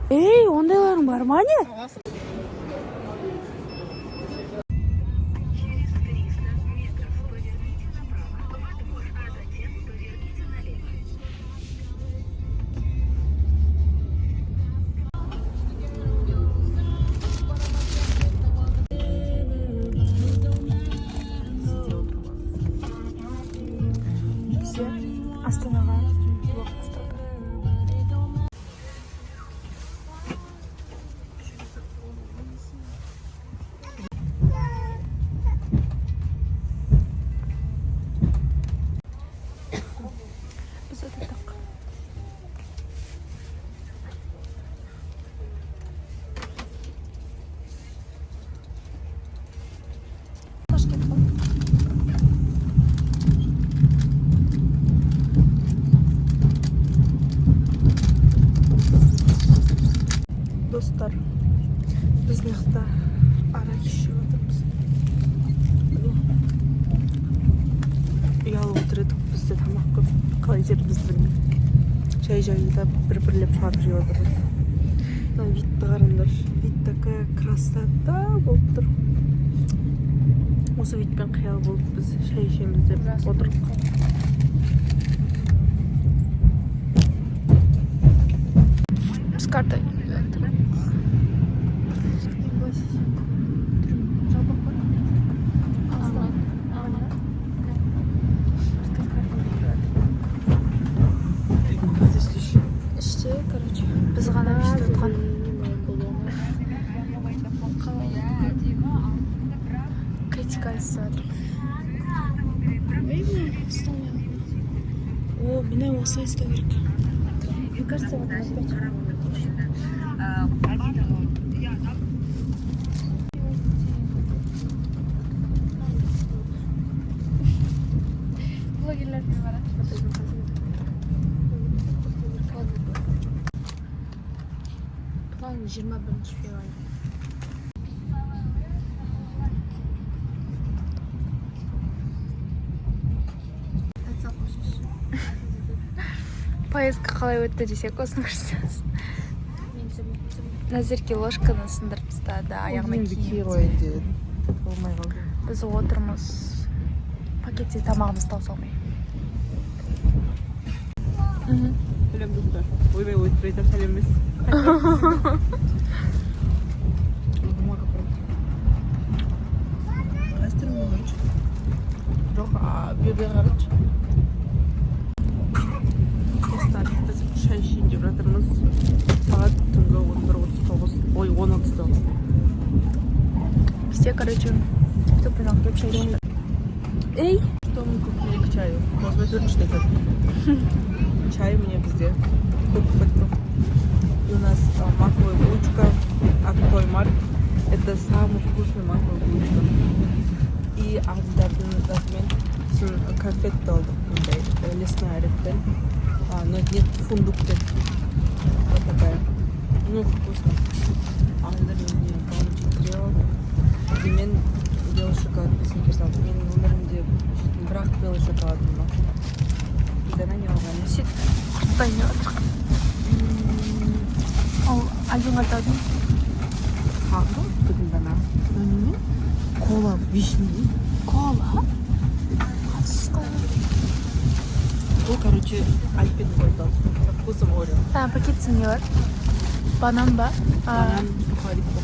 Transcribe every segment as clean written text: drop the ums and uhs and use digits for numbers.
Эй, ондайларың бар ма не? Астанаға блог бастадық. Біз отырдық. Достар, біз мықты арақ ішіп отырмыз. Ұялып отыр едік, бізде тамақ көп. Қалай жеріміздің жай-жайында бір-бірлеп шығарып жеп отырмыз. Мына витті қараңдар. Вит такая красота болып тұр. Осы витпен қиял болып біз шай ішеміз деп отырдық. Біз карта біз ғана өшті отқан. Критика айтысады. О, міне осылай істеу керек. Мне кажется, вот опять. Блогерлер не барады. План 21 февраля. Поездка қалай өтті десек, осыны көрсетеміз. Назерке ложканы сындырып тастады, аяғына киім. Біз отырмыз. Пакетте тамағымыз таусалмай. Сәлем достар. Ойбай ойып тұрайда сәлеміз. Қайыстырым болмайыншы. Жоқ, берде қарыч. Достар, біз шай ішейін деп жатырмыз. Сағат түнгі 11:39. Ой, 10:39. Бізде, короче, топпен алып шай ішейін. Эй! Что мы купили к чаю? Возьмем 4 штуки. Чай мне везде. Купить. И у нас маковая булочка от Той Марк. Это самый вкусный маковая булочка. И ардардың конфет алдық. Лесная репель. Но нет фундук. Вот такая. Ну, вкусно. Ардардың палочек делал. И мен белый шоколад песен кесалды. Мен өмірімде бірақ белый шоколадым бар. Дана не алған. Сөйт құрттай не отыр. Ол альбом атаудың? Қағыр бүгін дана. Кола вишни. Кола? Қатысқа. Ол, короче, альпин қойдал. Вкусом Орео. Пакетсің не бар? Банан ба? Банан бухарик бар.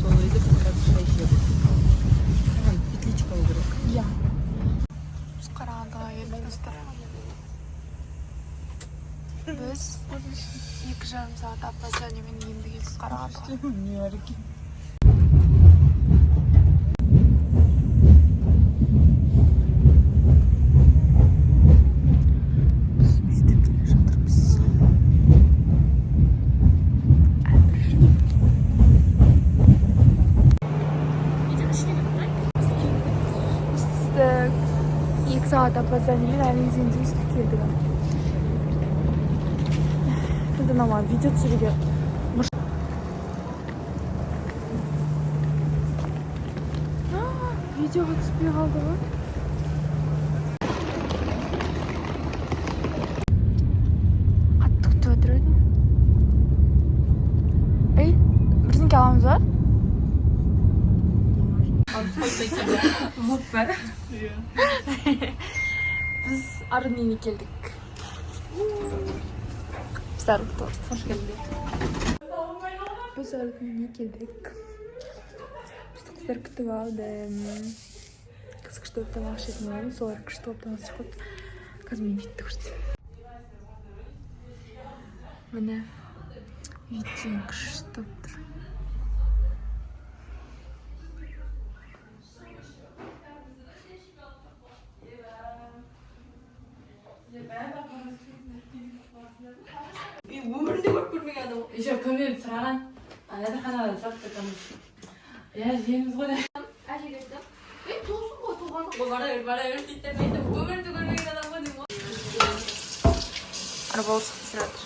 Сол едіп, қазір шай ішеміз. Саған петличка алу керек. Иә. Біз Қарағандыға келдік достар. Біз 2,5 сағат опозданиемен енді келдік Қарағандыға. Не бар екен? Saat опозданиемен әлі izleyince üstü келдік. Бүгін ama видео түсіруге видеоға түспей қалды ғой. Bizimki alamız var. Biz Arın'ın geldik. Biz Arın'da. Hoş geldin. Biz Arın'ın geldik. Biz kızlar kütüp aldım. Kız kışta öpten ağışetini aldım. Sonra kışta öpten çıkıp kızmen bitti kışta. Mene видео kışta öptür. өмірінде көріп көрмеген адам еще көмек сұраған ана қана сатты иә жеңіз ғой әжеге айтсам ей туысың ғой туғаның ғой бара бер дейді деп айтып өмірінде көрмеген адам ғой деймін ғой Арабалы сықпыз жатыр.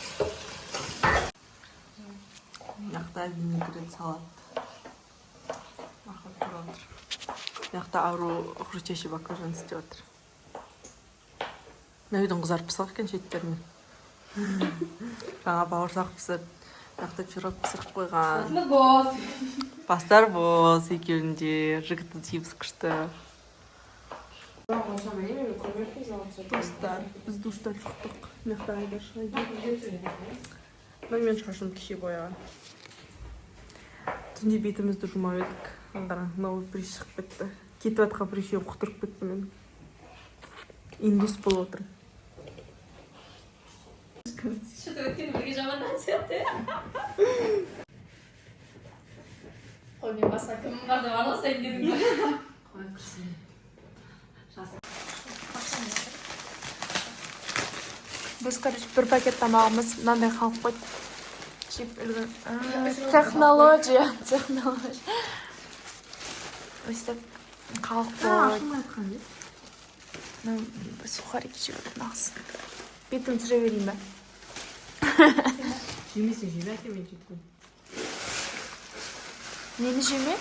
Мынақта винегрет салат. Мақат тұрып отыр. Мынақта ауру хрустящий баклажан істеп отыр. Мына үйдің қызарып пысық екен шеттерінен. Жаңа бауырсақ пісіп, мынақта пирог пісіріп қойған. Бастар бос екеуінде жігітті тиіп қышты. Достар, біз душтан шықтық. Мынақта айдар шығайды. Мен шашымды кеше бояған. Түнде бетімізді жумап едік. Аңғаран, новый прыщ шығып кетті. Кетіп атқан прыщем құтырып кетті мен. Индус болып отырмын. Что-то өткені бірге жаманнан сияқты. Қой мен басқа кім бар деп араласайын дедің ғой. Қой кірсін. Біз, короче, бір пакет тамағымыз мынандай қалып қойды. Технология. Өстіп қалып қойды. Сухарики жеп отырмын ақсын. Бетім түсіре берейін бе? Жемесің, жеме әкемен жеттім. Нені жеме?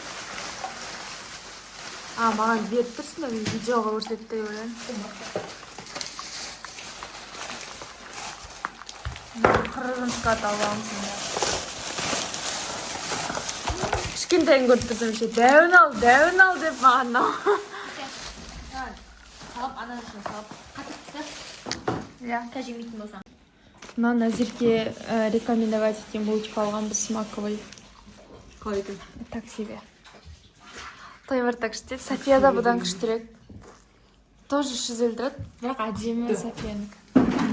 Маған беріп тұрсың да, мен видеоға көрсетті ойлайын. Қырғыншқа табамысың да. Кішкентайын көріп тұрсам ше, дәуін ал деп маған нау. Салып, ананың ішіне салып, қатып түсі. Иә. Тәжемейтін болсаң. Мына Назирге рекомендовать еткен булочка алған біз смаковый. Қалай екен? Так себе. Тоймар так штет. София да бұдан күштірек. Тоже шізілдіреді, бірақ әдемі Софиянікі.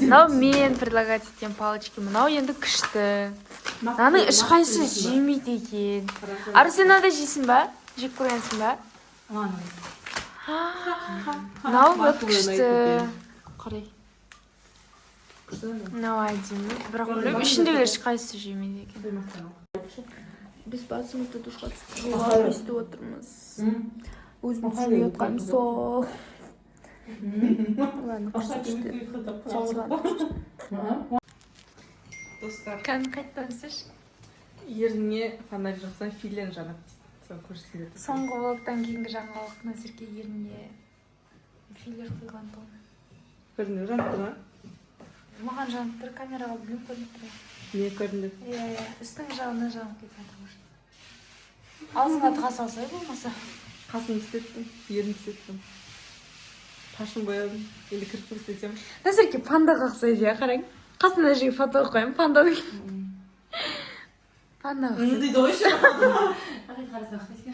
Мынау мен предлагать еткен палочки. Мынау енді күшті. Мынаның ешқайсы жемейді екен. Ары сен мынандай жейсің ба? Жеп көргенсің ба? Мынау вот күшті. Қарай. Мынау әдемі. Бірақ ойлаймын, ішіндегілер ешқайсы жемейді екен. Біз басымызды душқа жуып естіп отырмыз. Өзіміз жуып отқанымыз сол. Ладно, күшті. Достар, Кән қайттансыз? еріне фонарь жақсан филен жанады. Соны көрсетеді. Соңғы влогтан кейінгі жаңалық Назирге еріне филлер қойған тұғын. Көрінді жанып тұр ма? Маған жанып тұр, камераға білім көрініп тұр. Не көрінді? Иә, үстің жағына жанып кеткен тұр. Аузыңа тыға салсай болмаса. Қасын істеттім, ерін істеттім. Пашын боядым, енді кірпік істетем. Назирге панда қақсайды, я қараң. Қасында жерге фото қойым, панданы. Панда қақсайды. Дейді ғой ше. Ағай қарасақ дейсің.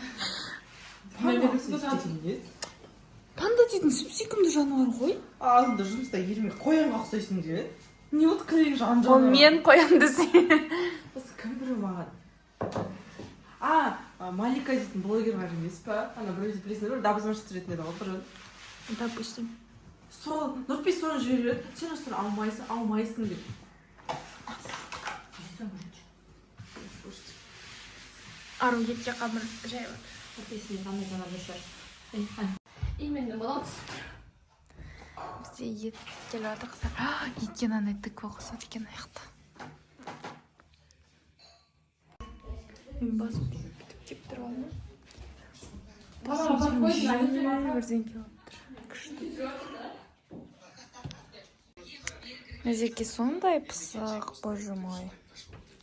Панда дейтін сүп-сүйкімді жануар ғой. Алдында жұмыста ермей қоянға ұқсайсың деп. Не от кілең жан Ол мен қоям десең. Осы кім біреу маған? Малика дейтін блогер бар емес па? Ана біреуді білесіңдер ғой, дабыз машин түсіретін еді ғой бұрын. Допустим. Сол, Нұрпей соны жібереді. Сен осыны алмайсың деп. Ару етке қамыр жай бар. Нұрпейсіне қандай жанар дұшар. Именді болады. Бізде ет келіп жатыр қыздар. Еткен андай тыква қосады екен аяқта. Мен басып кетіп тұрып алмын. Бірдеңке алып тұр. Күшті. Назерке сондай пысық, боже мой.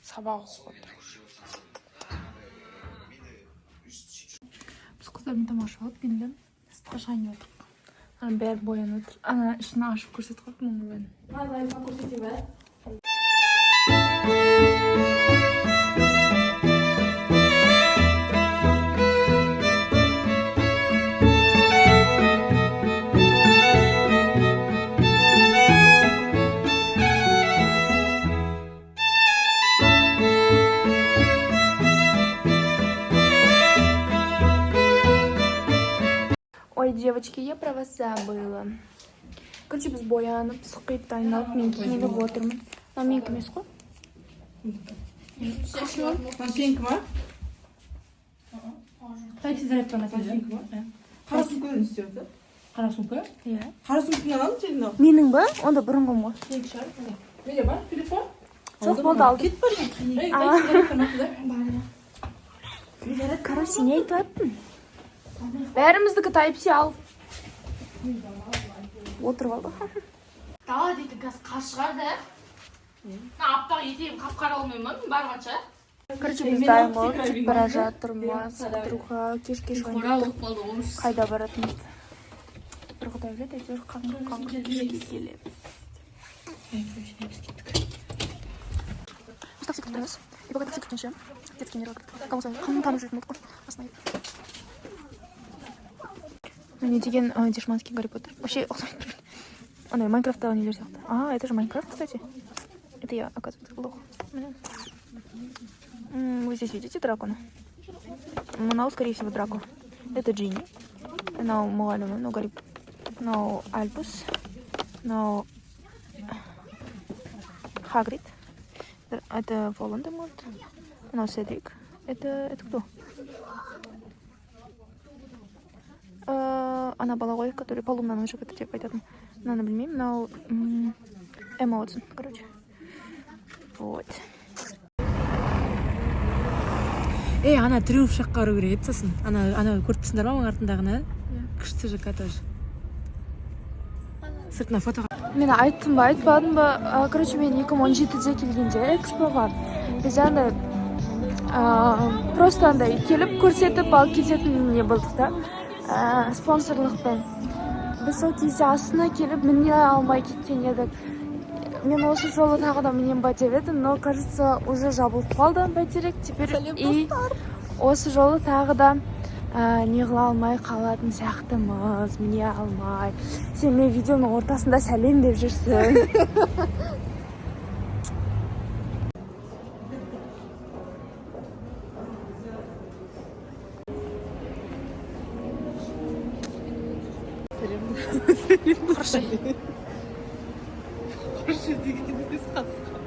Сабақ оқып отыр. Кітаптарын тамаша алып келдім. Сыртқа шығайын деп отырмын. Ана бәрі боянып отыр. Ана ішін ашып көрсетіп қойыппын оны мен. Ой, девочки, я про вас забыла. Короче, біз боянып, сықиып дайындалып, мен киініп отырмын. Мынау менікі емес қой? Сенікі ма? Қайсы зарядканы Сенікі ма? Қара сумкада не істеп жатыр? Қара сумка? Иә. Қара сумканы алып сен мынау. Менің ба? Онда бұрынғым ғой. Сенікі шығар? Менде бар, телефон? Жоқ, болды алды. Кет бар. Ей, қайсы зарядканы алды? Короче, не айтып аттың? Бәріміздікі Type-C ал. Отырып алды. Дала дейді газ қашығар да. Аптақ етейім қап-қара olmayman барғанша. Короче, біз дайын болып кетіп бара жатырмыз. Қыдыруға кеш-кеш ойнап болды орыс. қайда баратынымызды. Бір құдай біледі, әйтеуір қаңғы кешке келеміз. Біз такси күтеміз. И пока такси күткенше детский мирға кірдік. Кому танып жүретін болдық қой. Остановить. Мне деген дешманский Гарри Поттер. Вообще, андай Майнкрафттағы нелер сияқты. А, это же Майнкрафт, кстати. Это я, оказывается, плохо. Вы здесь видите дракона? Мынау, скорее всего, Драко. Это Джинни. Мынау мұғалімі, мынау Гарри. Мынау Альбус. Мынау Хагрид. Это Волан-де-Морт. Мынау Седрик. Это кто? Ана бала ғой, который полумнан ұшып өтті деп айтатын. Мынаны білмеймін, мынау Эмма Уотсон, короче. Вот. Ана триумф жаққа бару керек еді сосын. Ана көріп тұрсыңдар ма оның артындағыны? Күшті ЖК тоже. Сыртына фото. Мен айттым ба, айтпадым ба? Короче, мен 2017-де келгенде экспоға. Біз андай просто андай келіп көрсетіп ал кететін не болдық та. Спонсорлықпен. Біз сол кезде астына келіп міне алмай кеткен едік. Мен осы жолы тағы да менен ба деп едім, но кажется уже жабылып қалды бәйтерек. Теперь и осы жолы тағы да не қыла алмай қалатын сияқтымыз, міне алмай. Сен мен видеоның ортасында сәлем деп жүрсің. Құршы деген емес қасқа.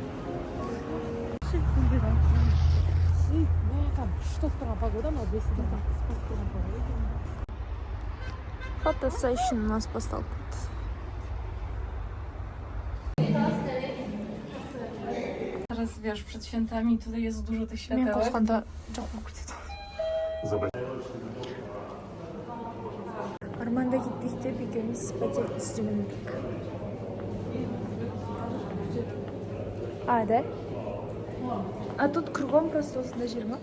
Что тұрған погода ма? Фотосессион у нас постал. Teraz wiesz, przed świętami tutaj jest dużo tych Мен światełek. қосқанда жоқ болып кетеді. Арманда кетпейік деп екеуміз пәтер түсірмендік. А, да? А тут кругом просто осында жер ма?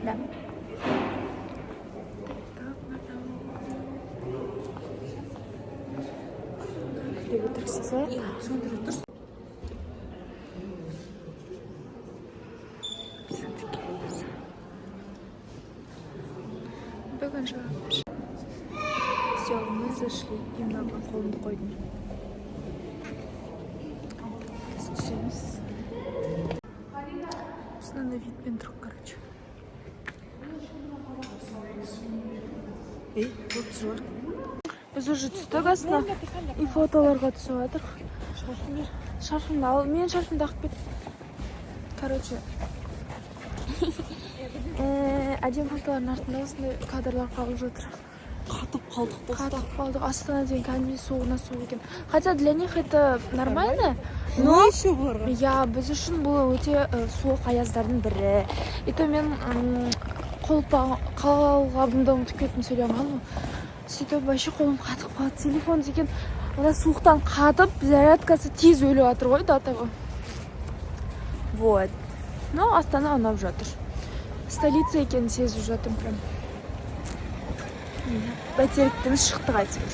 Да. Біреу такси салайық. Бүгін жауап. Все, мы зашли. И мынаған қолымды қойдым. Біз түсеміз. Осынандай видпен тұрық, короче. Көп жор. Біз уже түстік астына. И фотоларға түсіп жатыр. Шарфымды ал. Мен шарфымды ағып кет. Короче. Әдем фотолардың артында осындай кадрлар қалып жатыр. Қатып қалдық достар. Қатып қалдық. Астана деген кәдімгі суығына суық екен. Хотя для них это нормально. Но еще бұларға. Я біз үшін бұл өте суық аяздардың бірі. И то мен қалғабымды ұмытып кеттім сөйлей алмадым. Сөйтіп вообще қолым қатып қалды. Телефон деген ана суықтан қатып, зарядкасы тез өліп жатыр ғой датаға. Вот. Но Астана ұнап жатыр. Столица екенін сезіп жатырмын прям. Бәйтеректен шықтық әйтеуір.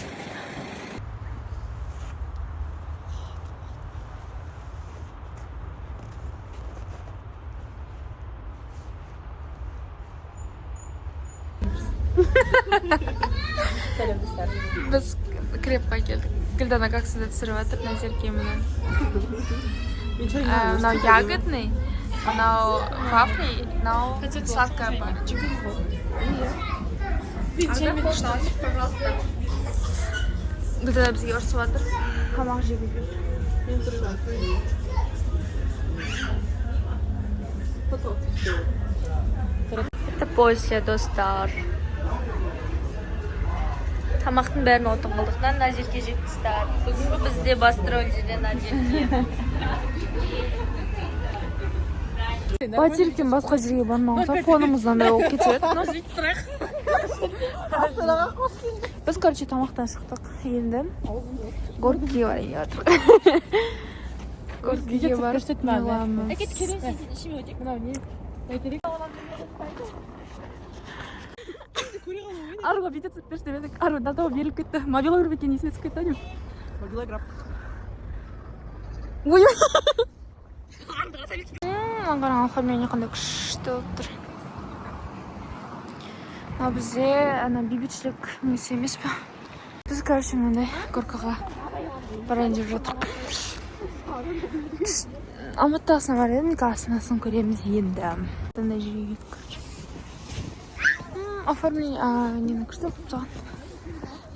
Біз крепқа келдік. Гүлдана как всегда түсіріп жатыр Назерке менен. Мынау ягодный, мынау вафли, мынау сладкая палочка. Гүлдана бізге ұрсып жатыр. Тамақ жеп жүр. Это после, достар. Тамақтың бәрін отын қылдықтан Назерке жеп тастар. Бүгінгі бізде басты рөлдерде Назерке. Бәйтеректен басқа жерге бармағанса фонымыздан да болып кетеді. Біз, короче, тамақтан шықтық. Енді горкіге бар жатыр. Горкіге барып аламыз. Аруға бүйте түсіп берші демедік. Ару датауы беріліп кетті. Мобила көріп екен есіне түсіп кетті, әнем. Мобила граб. Ой! Аңғаран алхамияне қандай күшті болып тұр. Бізде бейбітшілік несі емес пе? Біз, короче, мынандай горкаға барайын деп жатырмық. Алматыдағысына бар едім, астанасын көреміз енді. Мындай жерге кеттік, короче. Оформление, нені күшті қылып таған.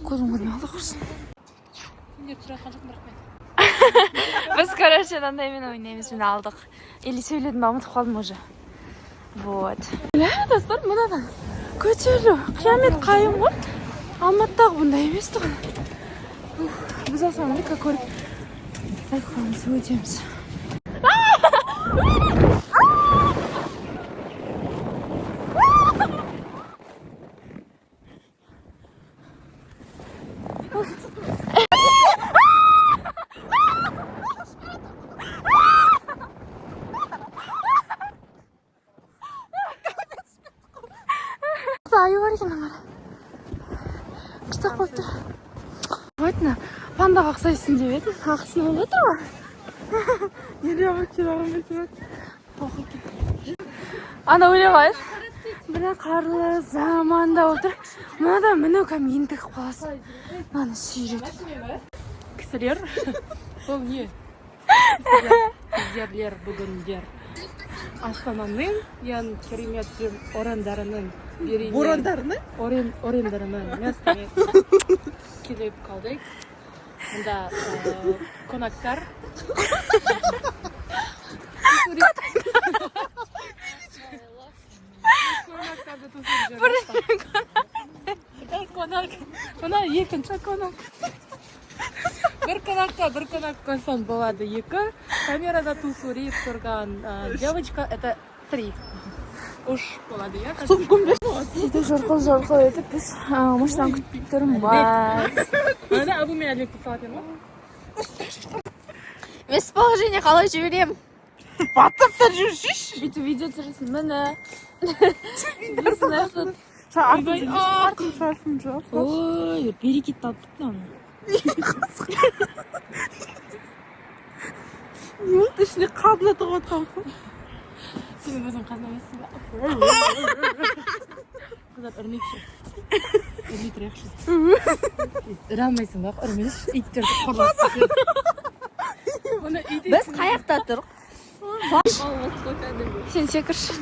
Көзім көрмей алды құрсын. Біз, короче, мынандаймен ойнаймыз, мені алдық. Или сөйледім, ұмытып қалдым уже. Вот. Бля, достар, мынадан көтеру. Қиямет қайым ғой. Алматыдағы бұндай емес тұғын. Біз асамын как көріп айтқанымыз өтеміз. Аю бар екен аңғара. Күшті қылып тұр. Өйтіні, пандаға ақсайсын деп едім. Ақысын алып отыр ма? Ере өтер ағым өтер. Ана өле қайыр. Бірі қарлы заманда отыр. Мұнада міну кәм ентік қаласы. Маны сүйреді. Кісілер? Бұл не? Кісілер бүгіндер. Астананың ең керемет орындарының біріне. Орындарының? Орындарының местіне келіп қалдық. Мұнда қонақтар. Қонақ екінші қонақ. Бір қонаққа сон болады екі. Камерада тусурит тұрған девочка, это 3. Уж болады, я? Сөйтіп жорқыл етіп біз машинаны күтіп тұрмыз. Ана абумен әлек тұтатын ма? Мен положение қалай жіберем? Батып та жүршіш? Бүйтіп видео түсірсін, міне. Артым шарфым жоқ. Ой, берекет таптық мына. Нет, ішіне қазына тығып отқансың. Сен өзің қазнамайсың ба? Қызат үрмекші. Үрмей тұрайықшы. Үре алмайсың ба? Үрмеш. Иттерді қорласың. Біз қаяқта тұрық? Сен секірші.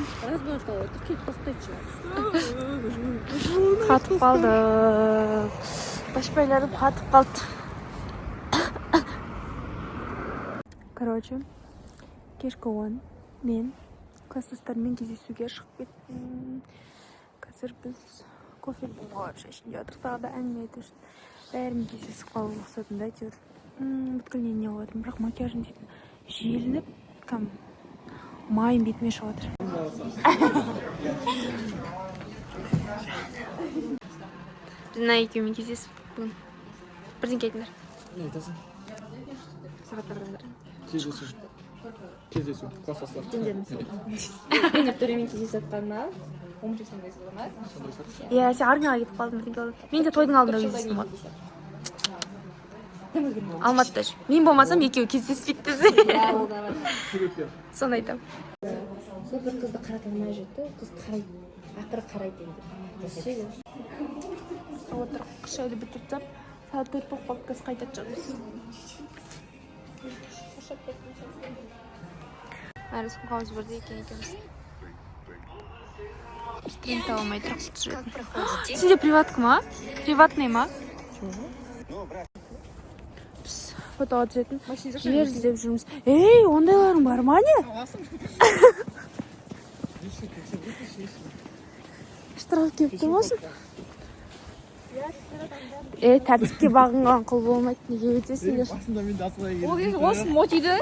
Қатып қалдық. Башпайларым қатып қалды. Короче, кешкі 10 мен класстастармен кездесуге шығып кеттім. Қазір біз кофе болғап шешін жатыр. Тағы да әңгіме айту үшін бәрімен кездесіп қалу мақсатында әйтеуір. Бүткілінен не қылып жатырмын, бірақ макияжым желініп, майым бетіме шығып жатыр. Біз екеуімен кездесіп бүгін. Бірден кетіңдер. Не айтасың? Сағаттардан бір. Кездесу. кездесу класстастар. Мен төремен кездесіп 11 жасымда ма? Иә, сен армияға кетіп қалдың ба? Мен де тойдың алдында кездестім ғой. Алматыда жүр. Мен болмасам екеуі кездеспейді десе. Себептер. Соны айтамын. Сол бір қызды қарата алмай жүрді. Қыз қарайды. Ақыры қарайды енді. Сөйле. Сол отырып қышайды бітіріп, сағат 4 болып қалып қыз қайтады жүрміз. Әрі сұңғамыз бірде екен екенбіз. Стрим таба алмай тұрақ жүретін. Сенде приватка ма? Приватный ма? Біз фотоға түсетін жер іздеп жүрміз. Ей, ондайларың бар ма не? Штраф келіп тұрмасын? Тәртіпке бағынған құл болмайды, неге өтесіңдер? Басында мен де атылай Ол кезде осы мотиді.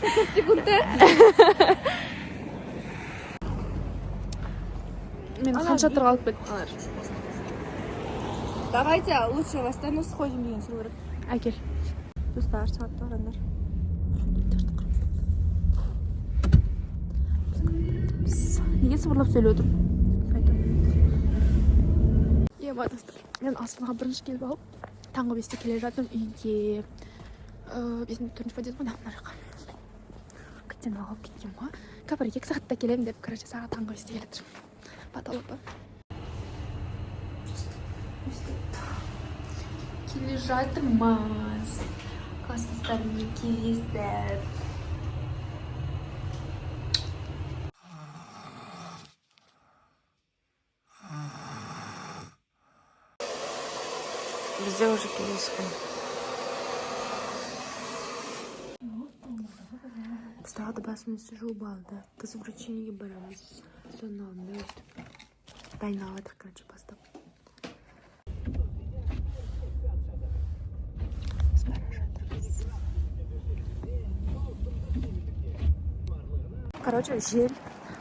40 секундта. Мен қанша тұрға алып кеттім. Давайте лучше в Астану сходим деген сұр керек. Әкел. Достар, сағатта қараңдар. Неге сыбырлап сөйлеп отырмын? Ема достар, мен Астанаға бірінші келіп алып, таңғы 5-те келе жатырмын үйге. 4-ші подъезд ғой, мына жаққа. Күттен алып кеткен ғой. Кәпір 2 сағатта келемін деп, короче, сағат таңғы 5-те келе жатырмын. Баталапа. Келе жатырмыз. Класстастарыммен кездесіп. Бізде уже келескен. Тағы басымыз жуып алды. Қыз враченеге барамыз. Соның алдында өстіп. Дайындалып жатыр, короче, бастап. Біз бара жатырмыз. Короче, жел,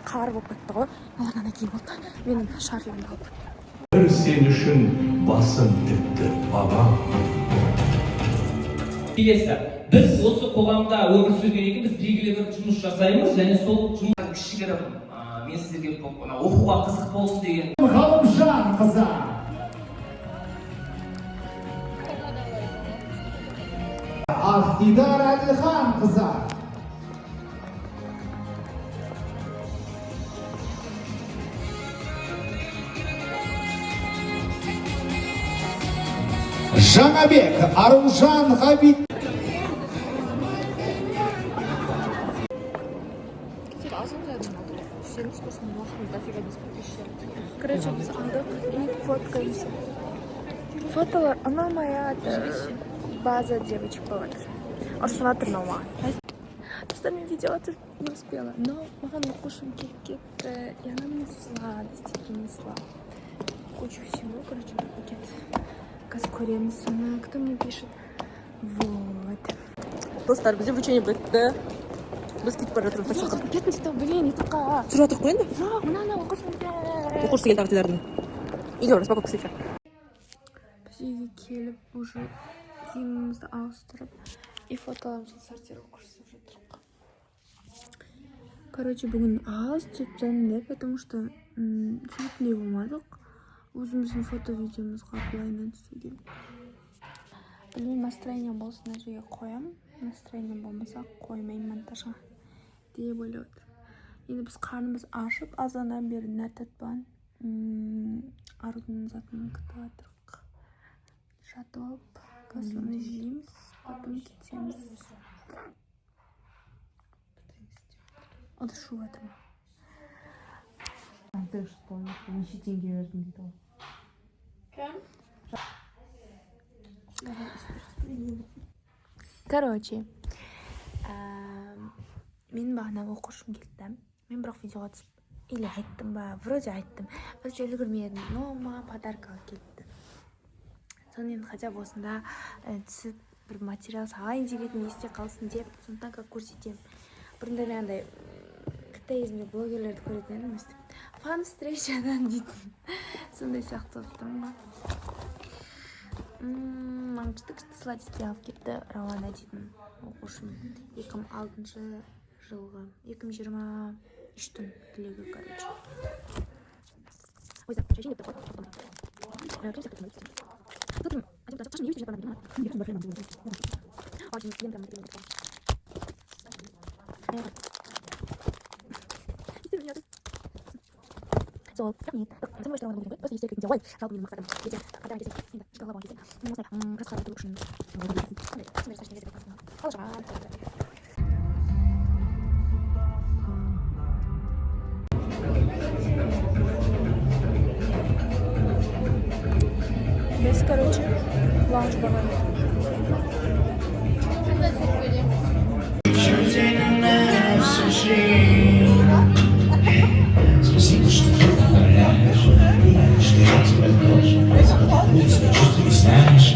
қар болып кетті ғой. Алардан кейін болды. Менің шарфымды алып. Sen үшін басым тіпті бабам. Келесі, біз осы қоғамда өмір сүрген екен, біз белгілі бір жұмыс жасаймыз, және сол жұмыс кішігірім мен сіздерге оқуға қызық болсын деген. Ғалымжан қызы. Ақтидар Әділхан қызы. Жаңабек Аружан Ғабит. Короче, біз алдық и фоткаемся. Фотолар, она моя база девочек была. Ұрсына тұрмау маған. Достар, мен видео атып не успела, но маған оқушым келіп кетті. И она мне сладости принесла. Кучу всего, короче, пакет. Қазір көреміз соны, кто мне пишет. Вот. Достар, бізде вручение бітті. Біз кетіп бара жатырмыз. Жоқ, кетмейді, блин, итаққа. Түсіріп жатырық қой енді? Жоқ, мынаны оқушым келді. Оқушысы келді ағытылардың. Үйге распаковка істеп жатыр. Біз үйге келіп, уже киімімізді ауыстырып, и фотоlarымызды сортировка жасап жатырмық. Короче, бүгін аз түсіп жатырмын, потому что сүйіклей болмадық. Өзіміздің фото-видеомызға былайынан түсуге. Білмеймін, настроение болсын, мына жерге қоямын. Настроение болмаса қоймаймын монтажға деп ойлап отырмын. Енді біз қарнымыз ашып, азаннан бері нәр татпаған арудың затын күтіп жатырмық. Жатып алып, соны жейміз, потом кетеміз. Ыдыс жуып жатырмын. Неше теңге бердің дейді ғой. Короче, мен бағана оқушым келді. Мен бірақ видеоға түсіп, или айттым ба, вроде айттым. Біз үлгермедім, но маған подарка келді. Соны енді хотя бы осында түсіп, бір материал салайын деп едім, есте қалсын деп, сондықтан как көрсетемін. Бұрында мен андай кітайизмде блогерлерді көретін едім, өстіп. Фан встречадан дейтін. Сондай сияқты болып тұрмын ба. Маңғышты күшті сладистке алып кетті Рауана дейтін. оқушым 2006 жылғы 2023-тің түлегі, короче. Ой, зап, шайшын деп тұрып сол, рахмет. Сен больше травманы болдың ғой? Просто естелік ой, жалпы менің мақсатым. Ертең қартайған кезде, енді школға барған кезде, осылай красқа өту үшін біз, короче, лаунж барған. Спасибо, что ты позволяешь, что я тебя тоже. Ты знаешь,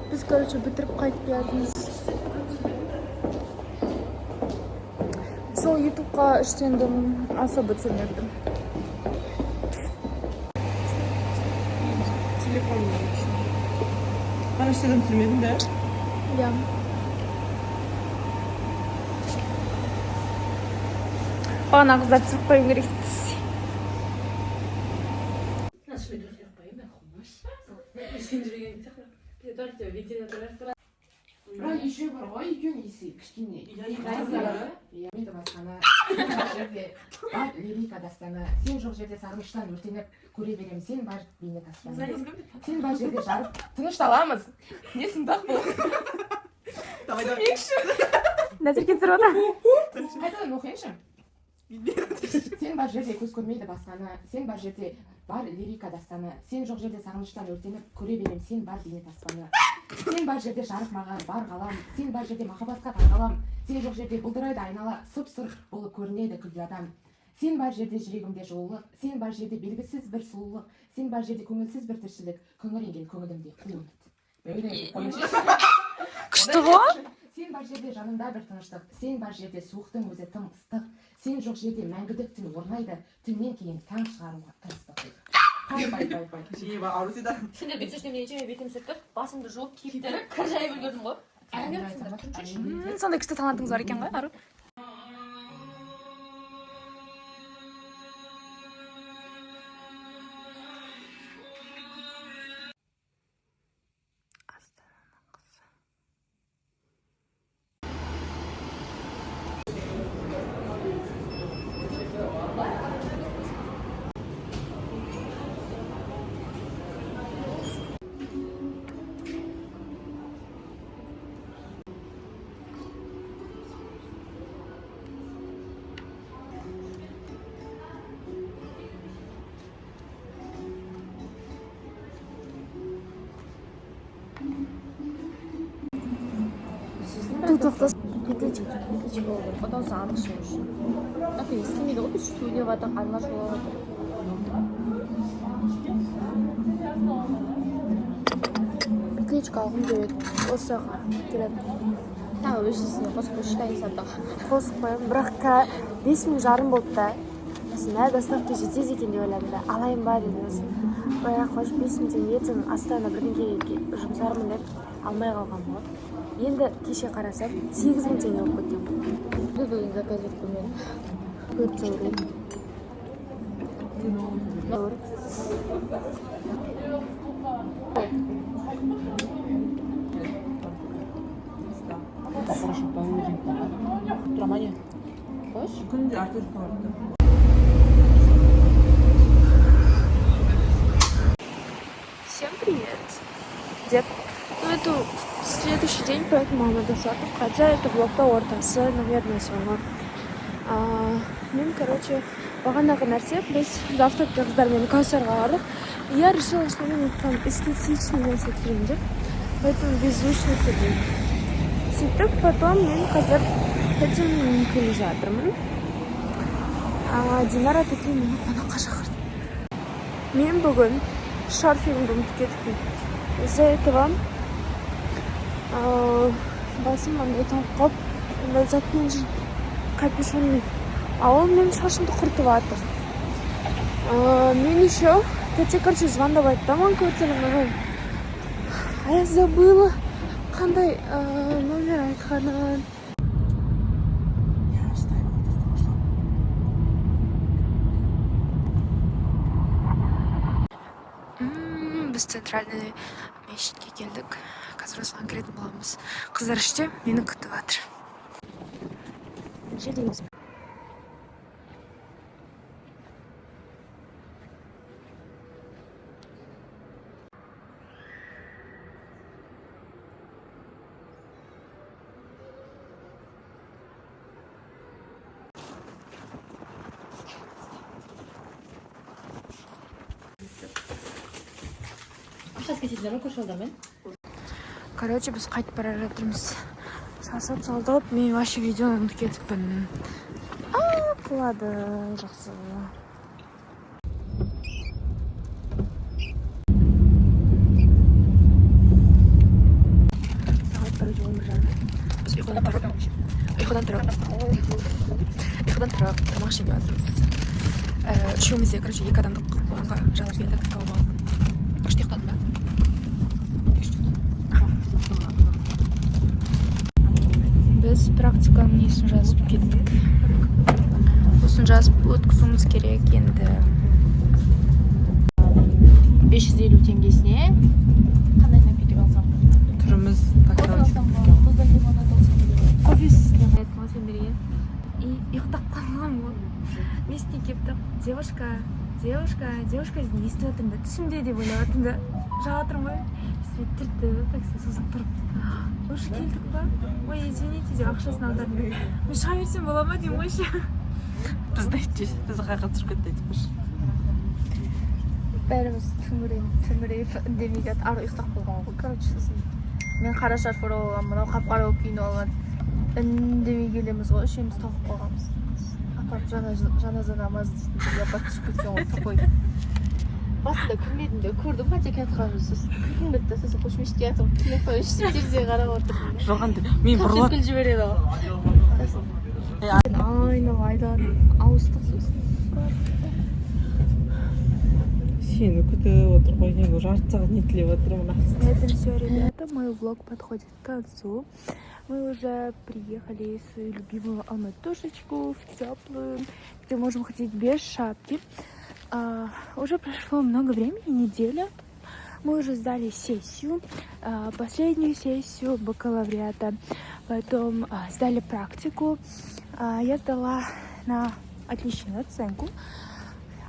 Біз, короче, бітіріп қайтып келдіміз. Сол ютубқа іштендім, особо түсірмедім. Телефон үшін. Бana işledim sürmedin de. Иә. Бағана қыздар түсіріп қою керек. Бірақ еще бар ғой, екеуің есе кішкене. Мен басқаны жерде бар лирика дастаны. Сен жоқ жерде сағыныштан өртеніп көре берем, сен бар бейнет аспаны. Сен бар жерде жарып тынышталамыз. Не сұмдақ бұл? Нәзірге түсіріп отыр. Қайтадан оқиыншы. Сен бар жерде көз көрмейді басқаны. Сен бар жерде бар лирика дастаны. Сен жоқ жерде сағыныштан өртеніп көре берем, сен бар бейнет аспаны. Сен бар жерде жарық маған бар ғалам. Сен бар жерде махаббатқа таңғалам. Сен жоқ жерде бұлдырайды айнала, сұп-сұр болып көрінеді күлді адам. Сен бар жерде жүрегімде жылулық. Сен бар жерде белгісіз бір сұлулық. Сен бар жерде көңілсіз бір тіршілік. Күңіренген көңілімде қуынды. Күшті ғой? Сен бар жерде жанымда бір тыныштық. Сен бар жерде суықтың өзі тым ыстық. Сен жоқ жерде мәңгілік түн орнайды. Түннен кейін таң шығаруға тырыстық. Бай. Şey var, Arusida. Сендер бүйтсеш немене бетім сүртіп, басымды жуып киіптіріп, кір жайып үлгердім ғой. Сондай күшті талантыңыз бар екен ғой, Ару? тоқтас. Петличка болды. Дауысы анық шығу үшін. Аты естілмейді ғой, біз сөйлеп жатық, аңлашылып жатыр. Петличка алғым келеді. Осыға келеді. Өшесіне қосып қойшытайын сатық. Қосып қойым, бірақ 5,5 болды да. Мә доставка жетеді екен деп ойладым да. Алайын ба дедіңіз. Бірақ қойып 5,000 теңге ертең Астана бірдеңеге жұмсармын деп алмай қалған ғой. Енді кеше қарасам 8,000 теңге болып кеткен. Бүгін заказ етіп мен. 400 рубль. Хорошо, положим. Романе. Хочешь? Күнде Артур қалады. Всем привет, дед. Ну, это следующий день, поэтому мама досадок. Хотя это влогта ортасы, наверное, соңы. Мен, короче, бағанағы нәрсе, біз завтракке қыздармен Каусарға бардық. Я решила, что мне там эстетичный нәрсе түсірейін деп. Поэтому беззвучно түсірдім. Сөйтіп, потом мен қазір тәтеммен келе жатырмын. Динара тәтем мені қонаққа шақырды. Мен бүгін шарфингімді ұмытып кетіппін. Из-за этого басым мындай тоңып қалып, мындай затпен жүр, капюшонмен. А ол менің шашымды құртып жатыр. Мен еще тәте, короче, звондап айтамын квартирамнан. А я забыла қандай номер айтқанын. Біз центральный мешітке келдік. Қазір осыған кіретін боламыз. Қыздар іште мені күтіп жатыр. Желейміз. Короче, біз қайтып бара жатырмыз. Шаршап салдып, мен вообще видеоны ұмытып кетіппін. Болады, жақсы. Сағат бір 11. Біз ұйқыдан тұрып тамақ жеп жатырмыз. Үшеуміз де, короче, 2 адамдық орынға жалып келдік. Күшті ұйықтадың ба? Біз практиканың несін жазып кеттік. Осын жазып өткізуіміз керек енді. 550 теңгесіне қандай напиток алсам? Түріміз Кофесіне айтмасын берген. И ұйықтап қалған ғой. Мен істен кептім. Девушка не істеп жатырмын да, түсімде деп ойлап жатырмын да, жатырмын ғой. Түртті, такси созып тұрып. Уже келдік па? Ой, извините деп ақшасын аудардым. Мен шыға берсем бола ма деймін ғой ше. бізді қайға түсіп кетті айтып көрші. Бәріміз түңірейіп үндемей жатып, ары ұйықтап қалған ғой. Короче, сосын мен қара шарф орап алғанмын, мынау қап-қара болып киініп алған. Үндемей келеміз ғой, үшеуміз тоқып қалғанбыз. Апарып жаназа намазы дейтін апарып түсіп кеткен ғой, тақой. Басында күлмедім де, көрдім қате кетқанымыз, сосын күлкім бітті, сосын қошмешке атып, кейін қойып ішіп терезеге қарап отырдым. Жоған мен бұрылып Күліп жібереді ғой. Айдан ауыстық сосын. Сені күтіп отыр ғой, неге жарты сағат не тілеп отырмын. На этом все, ребята, мой влог подходит к концу. Мы уже приехали в свою любимую Алматушечку, в теплую, где можем ходить без шапки. Уже прошло много времени, неделя. Мы уже сдали сессию, последнюю сессию бакалавриата. Потом сдали практику. Я сдала на отличную оценку.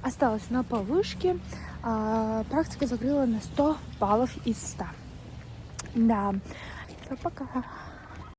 Осталась на повышке. Практика закрыла на 100 баллов из 100. Да, все, пока.